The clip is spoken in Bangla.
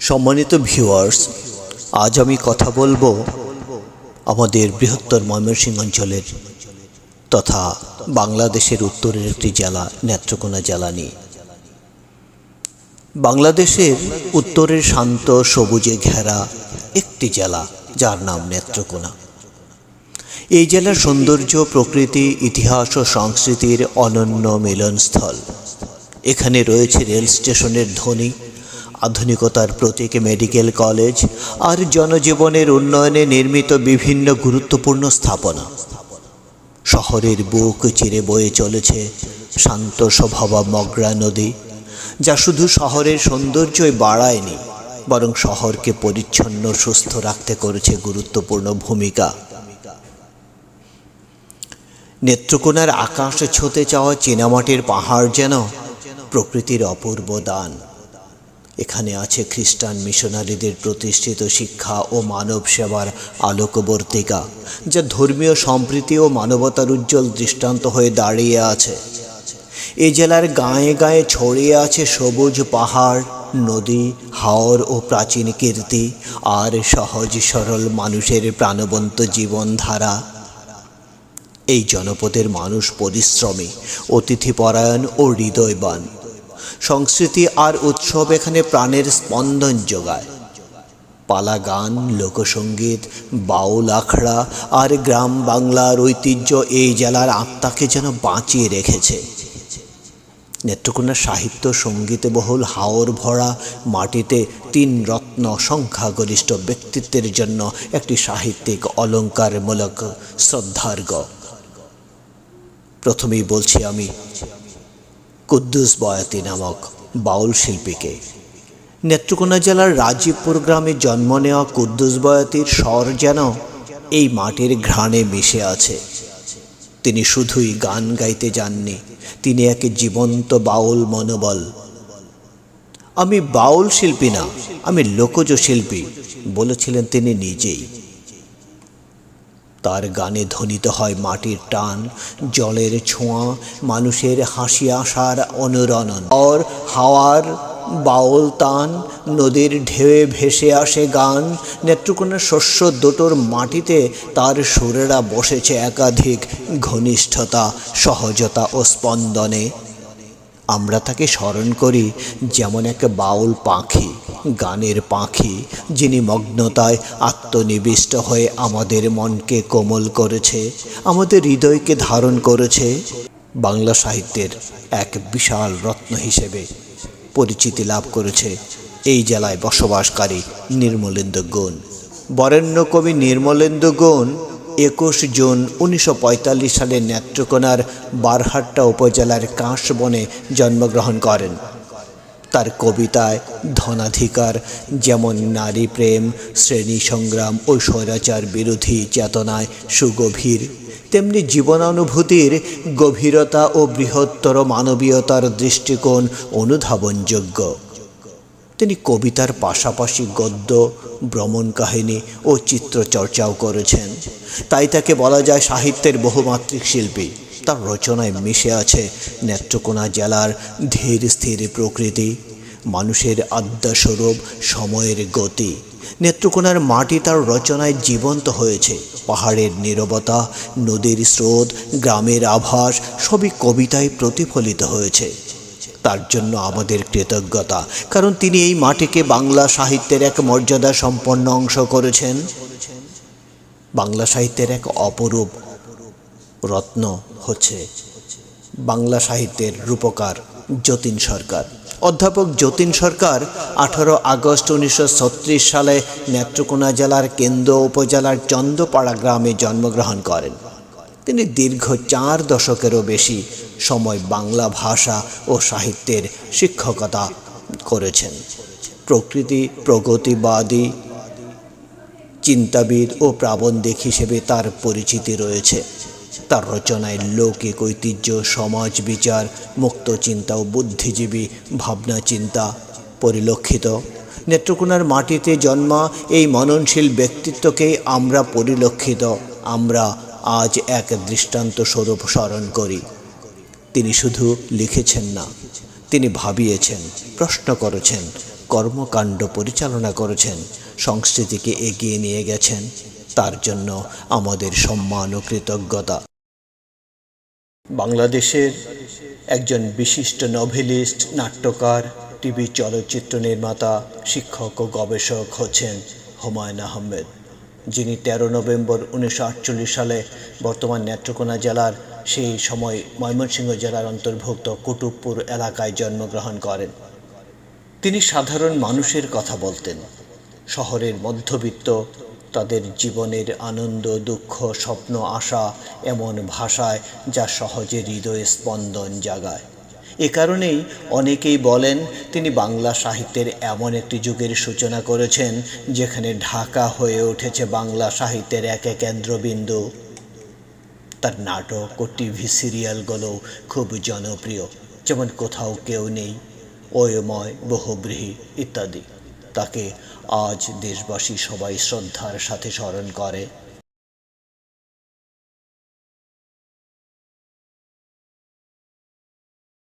সম্মানিত ভিউয়ার্স, আজ আমি কথা বলবো আমাদের বৃহত্তর ময়মনসিংহ অঞ্চলের তথা বাংলাদেশের উত্তরের একটি জেলা নেত্রকোনা জেলা নিয়ে। বাংলাদেশের উত্তরের শান্ত সবুজে ঘেরা একটি জেলা যার নাম নেত্রকোনা। এই জেলার সৌন্দর্য, প্রকৃতি, ইতিহাস ও সংস্কৃতির অনন্য মিলনস্থল। এখানে রয়েছে রেল স্টেশনের ধ্বনি, আধুনিকতার প্রতীক মেডিকেল কলেজ আর জনজীবনের উন্নয়নে নির্মিত বিভিন্ন গুরুত্বপূর্ণ স্থাপনা। শহরের বুক চিরে বয়ে চলেছে শান্ত স্বভাবা মগরা নদী, যা শুধু শহরের সৌন্দর্যই বাড়ায়নি, বরং শহরকে পরিচ্ছন্ন সুস্থ রাখতে করেছে গুরুত্বপূর্ণ ভূমিকা। নেত্রকোনার আকাশ ছুঁতে চাওয়া চীনামাটির পাহাড় যেন প্রকৃতির অপূর্ব দান। এখানে আছে খ্রিস্টান মিশনারিদের প্রতিষ্ঠিত শিক্ষা ও মানব সেবার আলোকবর্তিকা, যা ধর্মীয় সম্প্রীতি ও মানবতার উজ্জ্বল দৃষ্টান্ত হয়ে দাঁড়িয়ে আছে। এই জেলার গায়ে গায়ে ছড়িয়ে আছে সবুজ পাহাড়, নদী, হাওর ও প্রাচীন কীর্তি, আর সহজ সরল মানুষের প্রাণবন্ত জীবনধারা। এই জনপদের মানুষ পরিশ্রমী, অতিথিপরায়ণ ও হৃদয়বান। সংস্কৃতি আর উৎসব এখানে প্রাণের স্পন্দন যোগায়। পালা গান, লোকসঙ্গীত, বাউল আখড়া আর গ্রাম বাংলার ঐতিহ্য এই জেলার আত্মাকে যেন বাঁচিয়ে রেখেছে। নেত্রকোনার সাহিত্য সঙ্গীতে বহুল হাওর ভরা মাটিতে তিন রত্ন সংখ্যাগরিষ্ঠ ব্যক্তিত্বের জন্য একটি সাহিত্যিক অলঙ্কারমূলক শ্রদ্ধার্ঘ। প্রথমেই বলছি আমি কুদ্দুস বয়াতি নামক বাউল শিল্পীকে। নেত্রকোনা জেলার রাজীবপুর গ্রামে জন্ম নেওয়া কুদ্দুস বয়াতির স্বর যেন এই মাটির ঘ্রাণে মিশে আছে। তিনি শুধুই গান গাইতে যাননি, তিনি এক জীবন্ত বাউল মনোবল। আমি বাউল শিল্পী না, আমি লোকজ শিল্পী বলেছিলেন তিনি নিজেই। তার গানে ধ্বনিত হয় মাটির টান, জলের ছোঁয়া, মানুষের হাসি আসার অনুরণন। আর হাওয়ার বাউল তান, নদীর ঢেউয়ে ভেসে আসে গান। নেত্রকোনার শস্য দুটোর মাটিতে তার সুরেরা বসেছে একাধিক ঘনিষ্ঠতা, সহজতা ও স্পন্দনে। আমরা তাকে স্মরণ করি যেমন এক বাউল পাখি, গানের পাখি, যিনি মগ্নতায় আত্মনিবিষ্ট হয়ে আমাদের মনকে কোমল করেছে, আমাদের হৃদয়কে ধারণ করেছে। বাংলা সাহিত্যের এক বিশাল রত্ন হিসেবে পরিচিতি লাভ করেছে এই জেলায় বসবাসকারী নির্মলেন্দু গুণ। বরেণ্য কবি নির্মলেন্দু গুণ 21 জুন 1945 সালে নেত্রকোনার বারহাট্টা উপজেলার কাশবনে জন্মগ্রহণ করেন। তার কবিতায় ধনাধিকার যেমন নারী প্রেম, শ্রেণী সংগ্রাম ও স্বৈরাচার বিরোধী চেতনায় সুগভীর, তেমনি জীবনানুভূতির গভীরতা ও বৃহত্তর মানবীয়তার দৃষ্টিকোণ অনুধাবনযোগ্য। তিনি কবিতার পাশাপাশি গদ্য, ভ্রমণ কাহিনী ও চিত্রচর্চাও করেছেন। তাই তাকে বলা যায় সাহিত্যের বহুমাত্রিক শিল্পী। তার রচনায় মিশে আছে নেত্রকোনা জেলার ধীর স্থির প্রকৃতি, মানুষের আদ্যাস্বরূপ, সময়ের গতি। নেত্রকোনার মাটি তার রচনায় জীবন্ত হয়েছে। পাহাড়ের নীরবতা, নদীর স্রোত, গ্রামের আভাস সবই কবিতায় প্রতিফলিত হয়েছে। তার জন্য আমাদের কৃতজ্ঞতা, কারণ তিনি এই মাটিকে বাংলা সাহিত্যের এক মর্যাদা সম্পন্ন অংশ করেছেন। বাংলা সাহিত্যের এক অপরূপ রত্ন হচ্ছে বাংলা সাহিত্যের রূপকার যতীন সরকার। অধ্যাপক যতীন সরকার 18 আগস্ট 1936 সালে নেত্রকোনা জেলার কেন্দ্র উপজেলার চন্দ্রপাড়া গ্রামে জন্মগ্রহণ করেন। তিনি দীর্ঘ 4 দশকেরও বেশি সময় বাংলা ভাষা ও সাহিত্যের শিক্ষকতা করেছেন। প্রগতিবাদী চিন্তাবিদ ও প্রাবন্ধিক হিসেবে তার পরিচিতি রয়েছে। তার রচনায় লৌকিক ঐতিহ্য, সমাজ বিচার, মুক্ত চিন্তা ও বুদ্ধিজীবী ভাবনা চিন্তা পরিলক্ষিত। নেত্রকোনার মাটিতে জন্মা এই মননশীল ব্যক্তিত্বকেই আমরা পরিলক্ষিত, আমরা আজ এক দৃষ্টান্ত স্বরূপ স্মরণ করি। তিনি শুধু লিখেছেন না, তিনি ভাবিয়েছেন, প্রশ্ন করেছেন, কর্মকাণ্ড পরিচালনা করেছেন, সংস্কৃতিকে এগিয়ে নিয়ে গেছেন। তার জন্য আমাদের সম্মান ও কৃতজ্ঞতা। বাংলাদেশের একজন বিশিষ্ট নভেলিস্ট, নাট্যকার, টিভি চলচ্চিত্র নির্মাতা, শিক্ষক ও গবেষক হচ্ছেন হুমায়ূন আহমেদ, যিনি 13 নভেম্বর 1948 সালে বর্তমান নেত্রকোনা জেলার, সেই সময় ময়মনসিংহ জেলার অন্তর্ভুক্ত কুতুবপুর এলাকায় জন্মগ্রহণ করেন। তিনি সাধারণ মানুষের কথা বলতেন, শহরের মধ্যবিত্ত তাদের জীবনের আনন্দ, দুঃখ, স্বপ্ন, আশা এমন ভাষায় যা সহজে হৃদয়ে স্পন্দন জাগায়। এ কারণেই অনেকেই বলেন তিনি বাংলা সাহিত্যের এমন একটি যুগের সূচনা করেছেন যেখানে ঢাকা হয়ে উঠেছে বাংলা সাহিত্যের এক কেন্দ্রবিন্দু। তার নাটক ও টিভি সিরিয়ালগুলো খুব জনপ্রিয়, যেমন কোথাও কেউ নেই, ওয়ময়, বহুব্রীহি ইত্যাদি। তাকে আজ দেশবাসী সবাই শ্রদ্ধার সাথে স্মরণ করে।